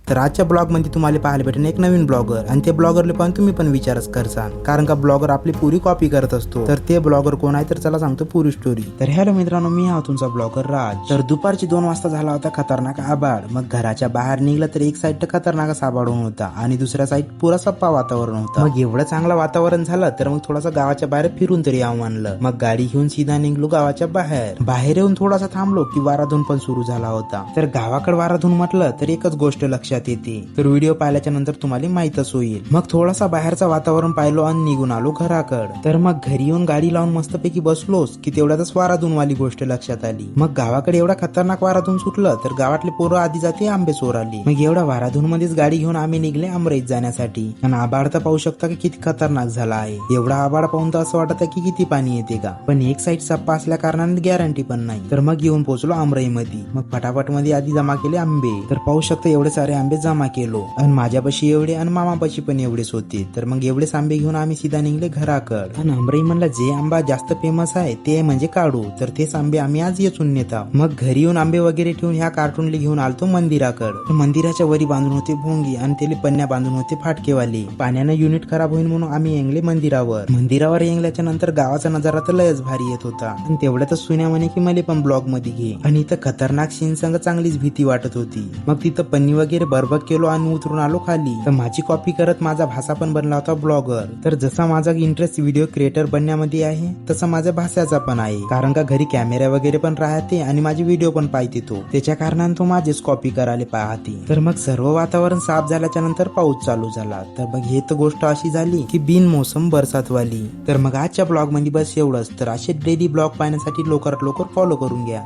तर आजच्या ब्लॉग मध्ये तुम्हाला पाहायला भेटेल एक नवीन ब्लॉगर, आणि ते ब्लॉगरले पण तुम्ही पण विचारच करसान, कारण का ब्लॉगर आपली पुरी कॉपी करत असतो. तर ते ब्लॉगर कोण आहे तर चला सांगतो पुरी स्टोरी. तर हॅलो मित्रांनो, मी हा तुमचा ब्लॉगर राज. तर दुपारची 2 वाजता झाला होता खतरनाक आबाळ. मग घराच्या बाहेर निघलं तर एक साईड खतरनाक आबाळ होता आणि दुसऱ्या साईड पुरा सप्पा वातावरण होतं. मग एवढं चांगलं वातावरण झालं तर मग थोडासा गावाच्या बाहेर फिरून तरी यावं म्हणलं. मग गाडी घेऊन सीधा निघलो गावाच्या बाहेर येऊन थोडासा थांबलो की वाराधून पण सुरू झाला होता. तर गावाकडे वाराधून म्हटलं तर एकच गोष्ट लक्षात येते, तर व्हिडिओ पाहिल्याच्या नंतर तुम्हाला माहितच होईल. मग थोडासा बाहेरचा वातावरण पाहिलो आणि निघून आलो घराकडे. तर मग घरी येऊन गाडी लावून मस्तपैकी बसलोच की तेवढ्यातच वाराधून वाली गोष्ट लक्षात आली. मग गावाकडे एवढा खतरनाक वाराधून सुटलं तर गावातले पोरं आधी जाते आंबे चोराली. मग एवढा वाराधून मध्येच गाडी घेऊन आम्ही निघले अमराईत जाण्यासाठी. आणि आबाळ तर पाहू शकता की किती खतरनाक झाला आहे. एवढा आबाळ पाहून तर असं वाटत की किती पाणी येते का, पण एक साईड सप्पा असल्या कारणाने गॅरंटी पण नाही. तर मग येऊन पोहोचलो अमराई मध्ये. मग फटाफट मध्ये आधी जमा केले आंबे. तर पाहू शकता एवढे सारे आंबे जमा केलो, आणि माझ्यापाशी एवढे आणि मामापाशी पण एवढेच होते. तर मग एवढेच आंबे घेऊन आम्ही सीधा निघले घराकडे. आणि अमराई म्हणला जे आंबा जास्त फेमस आहे ते म्हणजे काढू, तर तेच आंबे आम्ही आज येचून नेता. मग घरी येऊन आंबे वगैरे ठेवून ह्या कार्टूनला घेऊन आलतो मंदिराकडे. मंदिराच्या वरी बांधून होते भोंगी आणि त्याला पन्न्या बांधून होते फाटकेवाले. पाण्यानं युनिट खराब होईल म्हणून आम्ही येंगले मंदिरावर येंगल्याच्या नंतर गावाचा नजारा तर लयच भारी येत होता. आणि तेवढ्यातच सुन्या म्हणे की मला पण ब्लॉग मध्ये घे, आणि इथं खतरनाक सीन संग चांगलीच भीती वाटत होती. मग तिथं पन्नी वगैरे बरबक केलो आणि उतरून आलो खाली. तर माझी कॉपी करत माझा भाषा पण बनला होता ब्लॉगर. तर जसा माझा इंटरेस्ट व्हिडिओ क्रिएटर बनण्यामध्ये आहे तसा माझ्या भाषाचा पण आहे, कारण का घरी कॅमेरा वगैरे पण राहते आणि माझे व्हिडिओ पण पाहते तो, त्याच्या कारणाने तो माझेच कॉपी करायला पाहते. तर मग सर्व वातावरण साफ झाल्याच्या नंतर पाऊस चालू झाला. तर मग हे तर गोष्ट अशी झाली की बिन मोसम बरसातवाली. तर मग आजच्या ब्लॉग मध्ये बस एवढंच. तर असे डेली ब्लॉग पाहण्यासाठी लवकरात लवकर फॉलो करून घ्या.